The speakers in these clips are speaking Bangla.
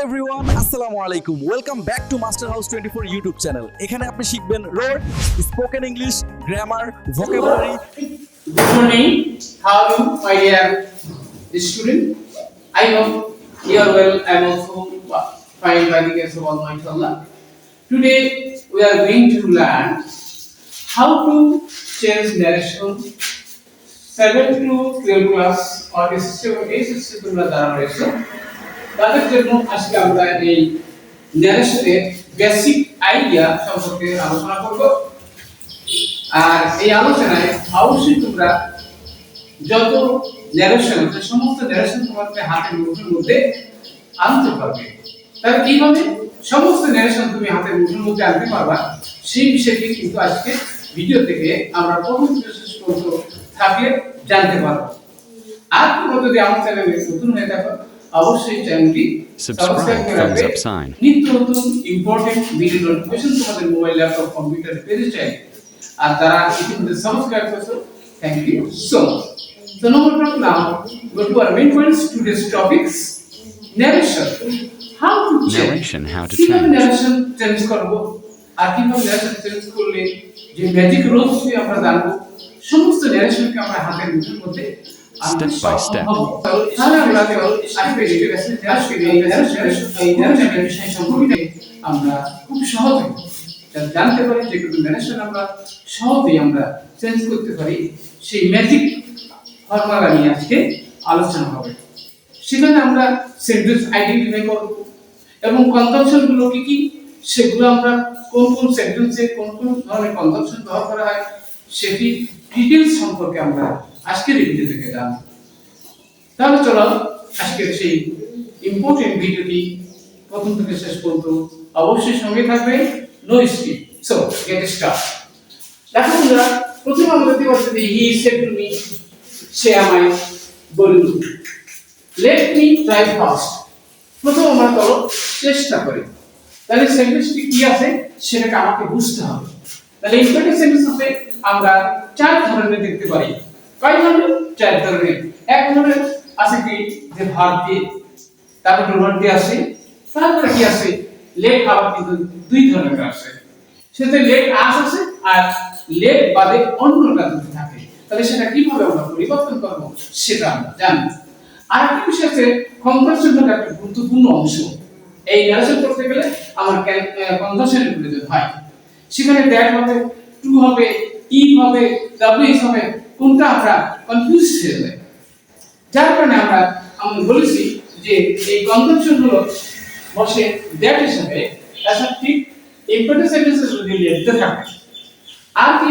এভরিওয়ান, আসসালামু আলাইকুম। Welcome back to master house 24 YouTube channel. এখানে আপনি শিখবেন road, spoken English, grammar, vocabulary. Good morning. How are you, my dear student? I hope you are well. I am also fine by the grace of Almighty Allah. Today we are going to learn how to change narration 7 to 12 class or the system তোমরা যারা রয়েছে তাদের জন্য আজকে আমরা এই ন্যারেশনের বেসিক আইডিয়া সম্পর্কে আলোচনা করব। আর এই আলোচনায় অবশ্যই তোমরা যত ন্যারেশন আছে সমস্ত ন্যারেশন তোমাদের হাতের মুঠোর মধ্যে আনতে পারবে। তাহলে কিভাবে সমস্ত ন্যারেশন তুমি হাতের মুঠোর মধ্যে আনতে পারবা সেই বিষয়টি কিন্তু আজকে ভিডিও থেকে আমরা প্রথম থেকে শেষ পর্যন্ত থাকলে জানতে পারবো। আর তোমরা যদি আমার চ্যানেলে নতুন হয়ে থাকো অবশ্যই চ্যানেলটি সাবস্ক্রাইব করে রাখবে। নিত্য নতুন ইম্পর্টেন্ট ভিডিও নোটিফিকেশন তোমাদের মোবাইল, ল্যাপটপ, কম্পিউটার পেজে চাই। আর যারা ইতিমধ্যে সাবস্ক্রাইব করেছো, thank you so much. So now go to our main points, today's topics, narration. How to change? কিভাবে narration চেঞ্জ করব আর কিভাবে narration চেঞ্জ করলে যে ম্যাজিক রুলস আমরা জানবো সমস্ত narrationকে আমরা হাতের মুঠোর মধ্যে Step by step. তাহলে আমরা আজকে এই narration বিষয় সম্পর্কে আমরা খুব সহজে জানতে পারি যে কোনো narration আমরা সহজেই আমরা চেঞ্জ করতে পারি। সেই ম্যাজিক ফর্মুলা নিয়ে আজকে আলোচনা হবে। সেখানে আমরা সেন্টেন্স আইডেন্টিফাই করব এবং কনজাংশন গুলো কি কি সেগুলো আমরা কোন কোন সেন্টেন্সে কোন কোন ধরনের কনজাংশন ব্যবহার করা হয় সেটি ডিটেইলস সম্পর্কে আমরা আজকের এই ভিডিও থেকে জানব। তাহলে চলো আজকের সেই ইম্পর্টেন্ট ভিডিওটি প্রথম থেকে শেষ পর্যন্ত অবশ্যই সঙ্গে থাকবে, no skip. So get start. দেখো বন্ধুরা, প্রথমে আমরা দেখতে পাচ্ছি যে হি সেড টু মি, সে আমায় বলল, লেট মি ট্রাই ফার্স্ট। প্রথম আমরা চলো চেষ্টা করি। তাহলে সেন্টেন্সটি কি আছে সেটাকে আমাকে বুঝতে হবে। তাহলে ইম্পর্টেন্ট সেন্টেন্স আছে আমরা চার ধরনের দেখতে পারি। কয় ধরনের? চার ধরনের। এক ধরনের আছে কি যে ভার্ব দিয়ে, তারপর রোভার দিয়ে আসে, তারপরে কি আছে লেট। আবার কিন্তু দুই ধরনের আছে, সেটা লেট আস আছে আর লেট বাদে অন্যটা যদি থাকে তাহলে সেটা কিভাবে আমরা পরিবর্তন করব সেটা আমরা জানি। আরেকটা বিষয় আছে কনজাংশনটা একটা গুরুত্বপূর্ণ অংশ। এই ন্যারেশন করতে গেলে আমার কনজাংশনের প্রয়োজন হয়। সেখানে দ্যাট হবে, টু হবে, ইফ হবে, ডাব্লিউএস হবে, কোনটা আমরা কনফিউজ হয়ে যাই। যার কারণে আমরা বলেছি যে এই কনজাংশনগুলো বসে দ্যাট হিসেবে আচ্ছা ঠিক ইম্পর্টেন্ট সেন্টেন্সে যদি লেট থাকে আর কি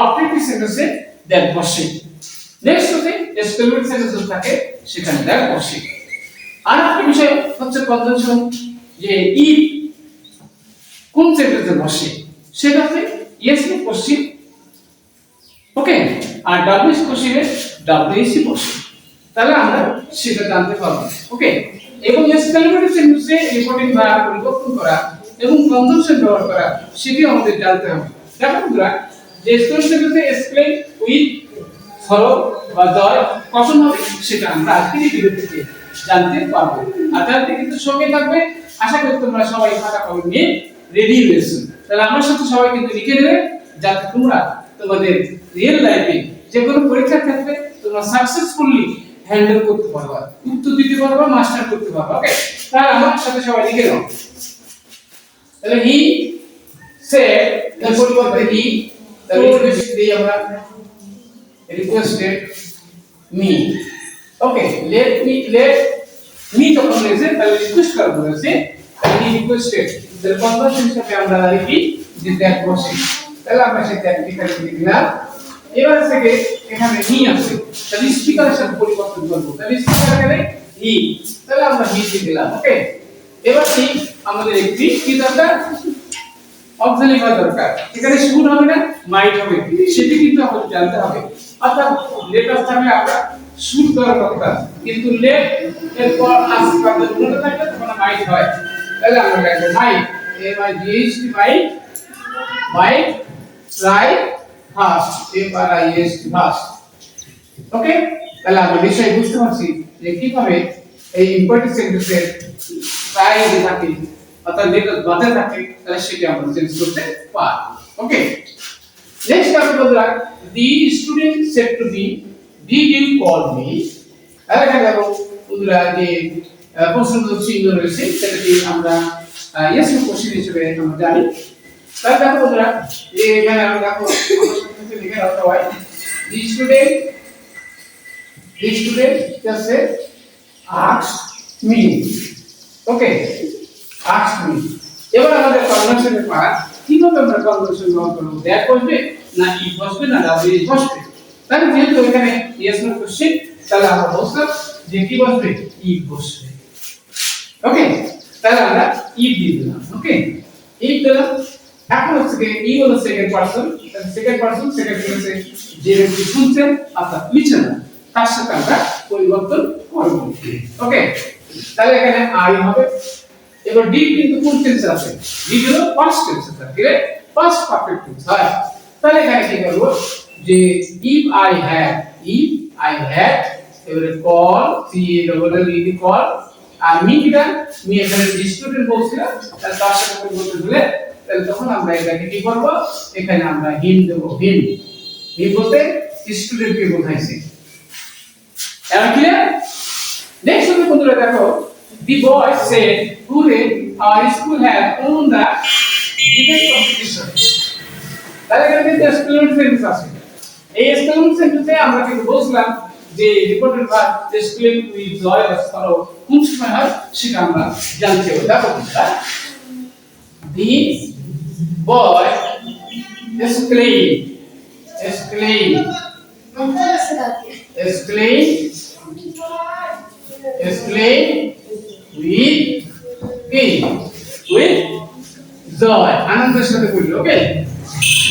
অবজেক্টিভ সেন্টেন্সে দ্যাট বসে। নেক্সট হচ্ছে এক্সক্লেমেটরি সেন্টেন্স থাকে সেখানে দ্যাট বসে। আর একটা বিষয় হচ্ছে কনজাংশন যে ইফ কোন সেন্টেন্সে বসে সেটা হচ্ছে ইয়েস এর কোশ্চেন, ওকে, আর ডাব্লিউএস কোশ্চেনে ডাব্লিউএসি বসে। তাহলে আমরা সেটা জানতে পারবো, ওকে। এবং এক্সক্লেমেটরি সেন্টেন্সে ইম্পর্টেন্ট ভার্ব পরিবর্তন করা এবং কনজাংশন ব্যবহার করা সেটি আমাদের জানতে হবে। দেখো বন্ধুরা, যে এক্সক্লেমেটরি সেন্টেন্সে এক্সপ্লেইন উইথ ফলো বা জয় কখন হবে সেটা আমরা আজকের এই ভিডিও থেকে জানতে পারবো। আর জানতে কিন্তু সঙ্গে থাকবে। আশা করি তোমরা সবাই খাতা কলম নিয়ে রেডি রয়েছো। তাহলে আমার সাথে সবাই কিন্তু লিখে নেবে যাতে তোমরা তোমাদের রিয়েল লাইফে যে কোনো পরীক্ষার ক্ষেত্রে তোমরা সাকসেসফুলি হ্যান্ডেল করতে পারবা, উত্তর দিতে পারবা, মাস্টার করতে পারবা, ওকে। তাহলে আমার সাথে সবাই লিখে নাও। তাহলে হি সেড, এর পরিবর্তে হি, তাহলে রিকোয়েস্ট দিই আমরা, রিকোয়েস্টেড মি, ওকে। লেট মি তখন বলেছে তাহলে রিকোয়েস্ট করা বলেছে, তাহলে হি রিকোয়েস্টেড। তাহলে কনভার্সন হিসেবে আমরা লিখি যে দ্যাট বসে। তাহলে আমরা সেটা এখানে লিখলাম। এবার থেকে এখানে হি আছে, তাহলে স্পিকারের সাথে পরিবর্তন করব। তাহলে স্পিকার এখানে হি, তাহলে আমরা হি দিলাম, ওকে। এবার কি আমাদের একটি কি দরকার? অক্সিলারি ভার্ব দরকার। এখানে শুড হবে না মাইট হবে, সেটি কিন্তু আমাদের জানতে হবে। অর্থাৎ লেট আসতে হবে আমরা শুড দরকার, কিন্তু লেট এরপর আসতে পারবে মনে থাকলে তখন মাইট হয়। তাহলে আমরা লিখব might, M I G H T might, might try first, F I R S T first, okay. তাহলে আমরা বিষয় বুঝতে পারছি যে কিভাবে এই ইম্পর্টেন্ট সেন্টেন্সের প্রায় যদি থাকে অর্থাৎ লেটার বাদে থাকে তাহলে সেটা আমরা চেঞ্জ করতে পারি ওকে নেক্সট আমরা বললাম the student said to B did you call me আর এখানে দেখো বন্ধুরা যে প্রশ্নবোধক চিহ্ন রয়েছে সেটাকে আমরা ইয়েস নো কোশ্চেন হিসেবে আমরা জানি তাহলে দেখো বন্ধুরা যে এখানে আমরা দেখো লিখে রাখতে হয় the student just say asked me okay asked me এবার আমাদের কনভার্সনের পার্ট কিভাবে আমরা কনভার্সন গ্রহণ করব দ্যাট বসবে না ইট বসবে না ডাব্লিউ বসবে তাহলে যেহেতু এখানে ইয়েস নো কোশ্চেন তাহলে আমরা বললাম যে কি বসবে ইট বসবে ওকে তাহলে আমরা ইট দিয়ে দিলাম ওকে ইট দিলাম এখন হচ্ছে কি ই হলো সেকেন্ড পারসন সেকেন্ড হচ্ছে যে ব্যক্তি শুনছেন অর্থাৎ লিসেন তার সাথে আমরা পরিবর্তন করব ওকে তাহলে এখানে আই হবে এবার ডি কিন্তু কোন টেন্সে আছে ডি হলো পাস্ট টেন্সে থাকে পাস্ট পারফেক্ট টেন্স হয় তাহলে এখানে কি করব যে ইফ আই হ্যাড এবারে কল সি ডবল এল ই কল আর মি কিটা মি এখানে স্টুডেন্ট বলছিলাম তার সাথে পরিবর্তন হলে তাহলে তখন আমরা এটাকে কি করব এখানে আমরা হিম দেব হিম বলতে স্টুডেন্টকে বোঝাইছে এমন ক্লিয়ার নেক্সট হচ্ছে বন্ধুরা দেখো the boy said today our school have won the debate competition তাহলে এখানে কিন্তু স্টুডেন্ট সেন্টেন্স আছে এই স্টুডেন্ট সেন্টেন্সে আমরা কিন্তু বলছিলাম যে reported verb student with joyless follow কোন সময় হয় সেটা আমরা জানতে হবে দেখো the boy exclaimed with joy আনন্দের সাথে বলি ওকে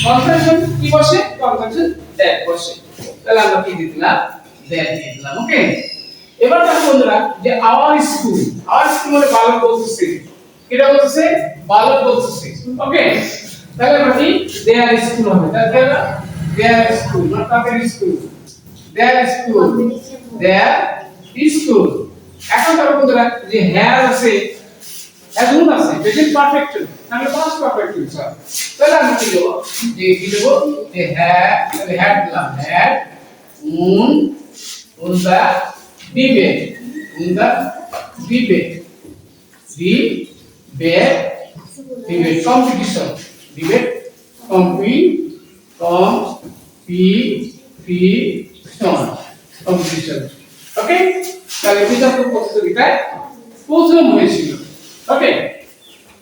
কনভার্সন কি বসে কনভার্সন দ্যাট বসে তাহলে আমরা কি দিলাম দ্যাট দিলাম ওকে এবার দেখো বন্ধুরা যে আওয়ার স্কুল মানে বালক বলতেছে এটা বলতেছে বালক বলতেছে ওকে তাহলে আমরা কি দেয়ার স্কুল হবে তাহলে দেয়ার স্কুল নট তাদের স্কুল দেয়ার স্কুল এখন দেখো বন্ধুরা যে হ্যার আছে এখন আছে প্রেজেন্ট পারফেক্ট তাহলে পাস্ট পারফেক্ট টেন্স তাহলে আমরা কি দেব যে হ্যাড দিলাম had on the debate competition competition ওকে তাহলে বিতর্ক প্রতিযোগিতায় প্রথম হয়েছিল ওকে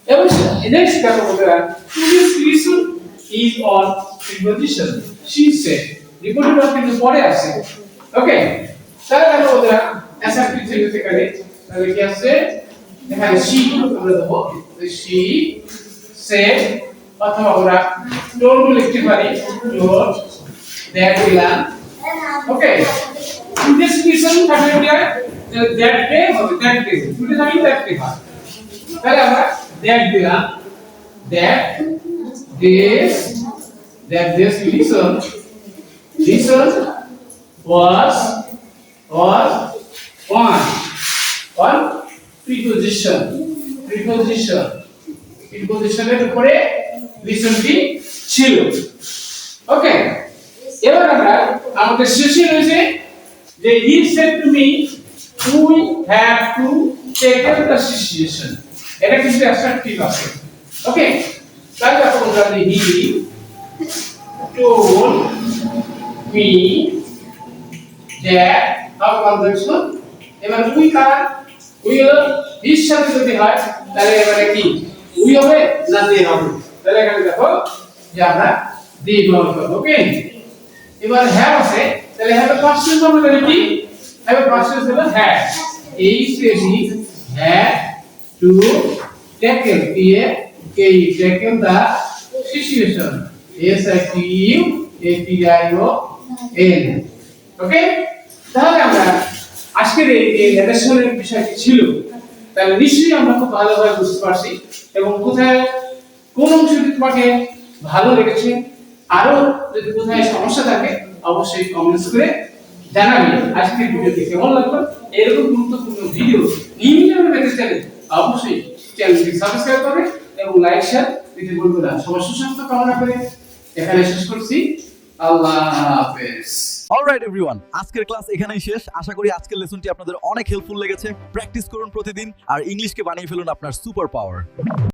এবং নেক্সট দেখো বন্ধুরা today's lesson is on preposition she said reported verb কিন্তু পরে আসে ওকে তাহলে দেখো বন্ধুরা অ্যাসার্টিভ সেন্টেন্স এখানে তাহলে কি আছে এখানে she আমরা দেব she said অথবা আমরা told লিখতে পারি told that দিলাম ওকে টুডেস লিসন থাকলে that day হবে that day টুডেস আমি that day হয় তাহলে আমরা that দিলাম that this listen was on preposition এর উপরে লিসনটি ছিল ওকে এবার আমরা আমাদের শেষে রয়েছে যে he said to me we have to tackle the situation এটা কিন্তু অ্যাসার্টিভ আছে ওকে তাহলে আমরা বলতে he told me that our conjunction এবার উই কার উই হলো his সাথে যদি হয় তাহলে এবারে কি উই হবে না দে হবে তাহলে এখানে দেখো যে আমরা দে ব্যবহার করব ওকে এবার হ্যাভ আছে তাহলে হ্যাভ এর পাস্ট টেন্স আমরা জানি কি হ্যাভ এর পাস্ট টেন্স হলো হ্যাড এই সেটি had to tackle tackle the situation situation ওকে তাহলে আমরা আজকের এই লেসনের বিষয়টি ছিল তাহলে নিশ্চয়ই আমরা খুব ভালোভাবে বুঝতে পারছি এবং কোথায় কোন অংশটি তোমাকে ভালো লেগেছে আরো যদি কোথায় সমস্যা থাকে অবশ্যই কমেন্টস করে জানাবেন আজকের ভিডিওটি কেমন লাগলো এরকম গুরুত্বপূর্ণ ভিডিও নিয়মিতভাবে পেতে চাইলে অবশ্যই চ্যানেলটি সাবস্ক্রাইব করবে এবং লাইক শেয়ার দিতে ভুলবেন না। সবার সুস্বাস্থ্য কামনা করে এখানে শেষ করছি। আল্লাহ হাফেজ। অলরাইট এভরিওয়ান, আজকের ক্লাস এখানেই শেষ। আশা করি আজকের লেসনটি আপনাদের অনেক হেল্পফুল লেগেছে। প্র্যাকটিস করুন প্রতিদিন আর ইংলিশকে বানিয়ে ফেলুন আপনার সুপার পাওয়ার।